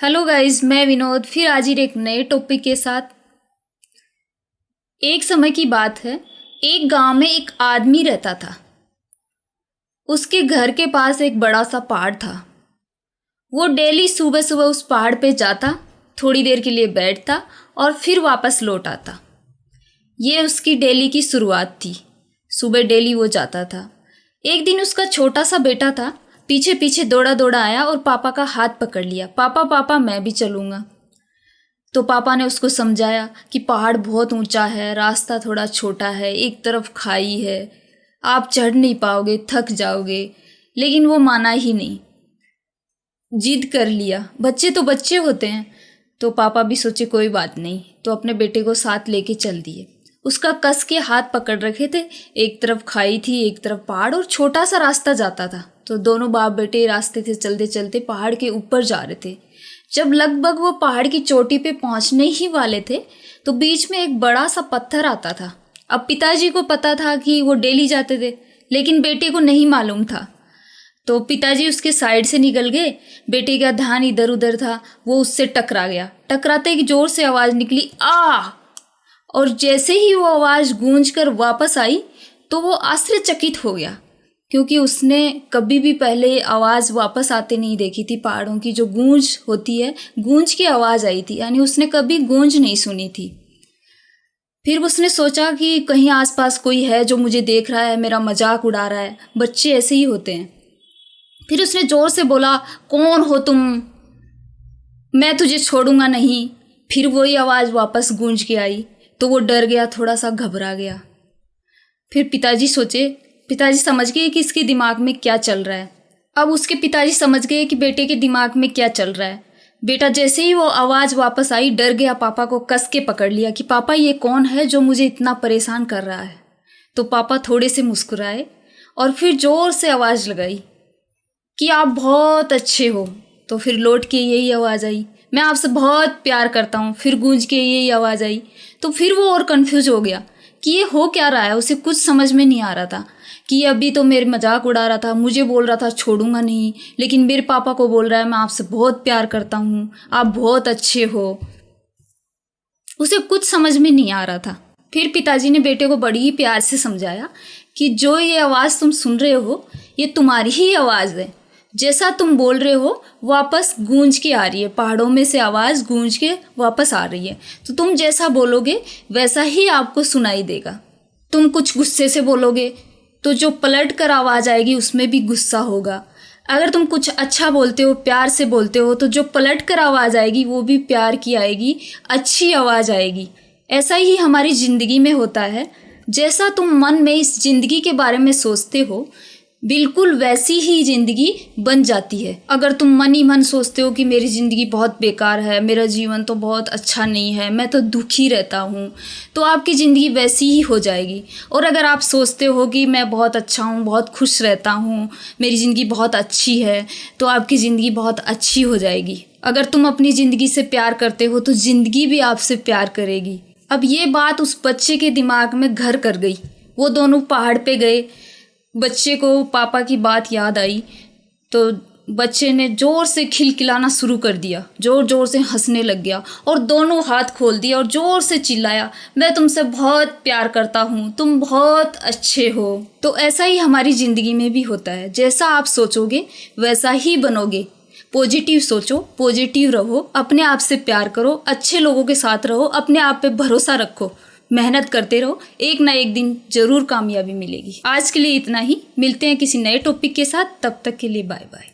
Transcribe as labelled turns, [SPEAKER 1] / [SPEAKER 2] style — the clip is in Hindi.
[SPEAKER 1] हेलो गाइस, मैं विनोद फिर हाजिर एक नए टॉपिक के साथ। एक समय की बात है, एक गांव में एक आदमी रहता था। उसके घर के पास एक बड़ा सा पहाड़ था। वो डेली सुबह सुबह उस पहाड़ पे जाता, थोड़ी देर के लिए बैठता और फिर वापस लौट आता। ये उसकी डेली की शुरुआत थी। सुबह डेली वो जाता था। एक दिन उसका छोटा सा बेटा था, पीछे पीछे दौड़ा दौड़ा आया और पापा का हाथ पकड़ लिया। पापा पापा मैं भी चलूँगा। तो पापा ने उसको समझाया कि पहाड़ बहुत ऊंचा है, रास्ता थोड़ा छोटा है, एक तरफ खाई है, आप चढ़ नहीं पाओगे, थक जाओगे। लेकिन वो माना ही नहीं, जिद कर लिया। बच्चे तो बच्चे होते हैं। तो पापा भी सोचे कोई बात नहीं, तो अपने बेटे को साथ लेके चल दिए। उसका कस के हाथ पकड़ रखे थे। एक तरफ खाई थी, एक तरफ पहाड़ और छोटा सा रास्ता जाता था। तो दोनों बाप बेटे रास्ते से चलते चलते पहाड़ के ऊपर जा रहे थे। जब लगभग वो पहाड़ की चोटी पे पहुंचने ही वाले थे तो बीच में एक बड़ा सा पत्थर आता था। अब पिताजी को पता था कि वो डेली जाते थे, लेकिन बेटे को नहीं मालूम था। तो पिताजी उसके साइड से निकल गए। बेटे का ध्यान इधर उधर था, वो उससे टकरा गया। टकराते ही जोर से आवाज़ निकली, आ! और जैसे ही वो आवाज़ गूंज कर वापस आई तो वो आश्चर्यचकित हो गया, क्योंकि उसने कभी भी पहले आवाज़ वापस आते नहीं देखी थी। पहाड़ों की जो गूंज होती है, गूंज की आवाज़ आई थी, यानी उसने कभी गूंज नहीं सुनी थी। फिर उसने सोचा कि कहीं आसपास कोई है जो मुझे देख रहा है, मेरा मजाक उड़ा रहा है। बच्चे ऐसे ही होते हैं। फिर उसने ज़ोर से बोला, कौन हो तुम? मैं तुझे छोड़ूंगा नहीं। फिर वही आवाज़ वापस गूंज के आई तो वो डर गया, थोड़ा सा घबरा गया। फिर पिताजी समझ गए कि इसके दिमाग में क्या चल रहा है। अब उसके पिताजी समझ गए कि बेटे के दिमाग में क्या चल रहा है। बेटा जैसे ही वो आवाज़ वापस आई डर गया, पापा को कस के पकड़ लिया कि पापा ये कौन है जो मुझे इतना परेशान कर रहा है। तो पापा थोड़े से मुस्कुराए और फिर ज़ोर से आवाज़ लगाई कि आप बहुत अच्छे हो। तो फिर लौट के यही आवाज़ आई, मैं आपसे बहुत प्यार करता हूँ। फिर गूंज के यही आवाज़ आई। तो फिर वो और कंफ्यूज हो गया कि ये हो क्या रहा है। उसे कुछ समझ में नहीं आ रहा था कि अभी तो मेरे मजाक उड़ा रहा था, मुझे बोल रहा था छोड़ूंगा नहीं, लेकिन मेरे पापा को बोल रहा है मैं आपसे बहुत प्यार करता हूँ, आप बहुत अच्छे हो। उसे कुछ समझ में नहीं आ रहा था। फिर पिताजी ने बेटे को बड़ी ही प्यार से समझाया कि जो ये आवाज़ तुम सुन रहे हो ये तुम्हारी ही आवाज़ है। जैसा तुम बोल रहे हो वापस गूंज के आ रही है, पहाड़ों में से आवाज़ गूंज के वापस आ रही है। तो तुम जैसा बोलोगे वैसा ही आपको सुनाई देगा। तुम कुछ गुस्से से बोलोगे तो जो पलट कर आवाज़ आएगी उसमें भी गुस्सा होगा। अगर तुम कुछ अच्छा बोलते हो, प्यार से बोलते हो, तो जो पलट कर आवाज़ आएगी वो भी प्यार की आएगी, अच्छी आवाज़ आएगी। ऐसा ही हमारी ज़िंदगी में होता है। जैसा तुम मन में इस ज़िंदगी के बारे में सोचते हो बिल्कुल वैसी ही ज़िंदगी बन जाती है। अगर तुम मन ही मन सोचते हो कि मेरी ज़िंदगी बहुत बेकार है, मेरा जीवन तो बहुत अच्छा नहीं है, मैं तो दुखी रहता हूँ, तो आपकी ज़िंदगी वैसी ही हो जाएगी। और अगर आप सोचते हो कि मैं बहुत अच्छा हूँ, बहुत खुश रहता हूँ, मेरी ज़िंदगी बहुत अच्छी है, तो आपकी ज़िंदगी बहुत अच्छी हो जाएगी। अगर तुम अपनी ज़िंदगी से प्यार करते हो तो ज़िंदगी भी आपसे प्यार करेगी। अब ये बात उस बच्चे के दिमाग में घर कर गई। वो दोनों पहाड़ पे गए। बच्चे को पापा की बात याद आई तो बच्चे ने ज़ोर से खिलखिलाना शुरू कर दिया, ज़ोर ज़ोर से हंसने लग गया और दोनों हाथ खोल दिए और ज़ोर से चिल्लाया, मैं तुमसे बहुत प्यार करता हूँ, तुम बहुत अच्छे हो। तो ऐसा ही हमारी ज़िंदगी में भी होता है। जैसा आप सोचोगे वैसा ही बनोगे। पॉजिटिव सोचो, पॉजिटिव रहो, अपने आप से प्यार करो, अच्छे लोगों के साथ रहो, अपने आप पे भरोसा रखो, मेहनत करते रहो, एक ना एक दिन जरूर कामयाबी मिलेगी। आज के लिए इतना ही, मिलते हैं किसी नए टॉपिक के साथ, तब तक के लिए बाय बाय।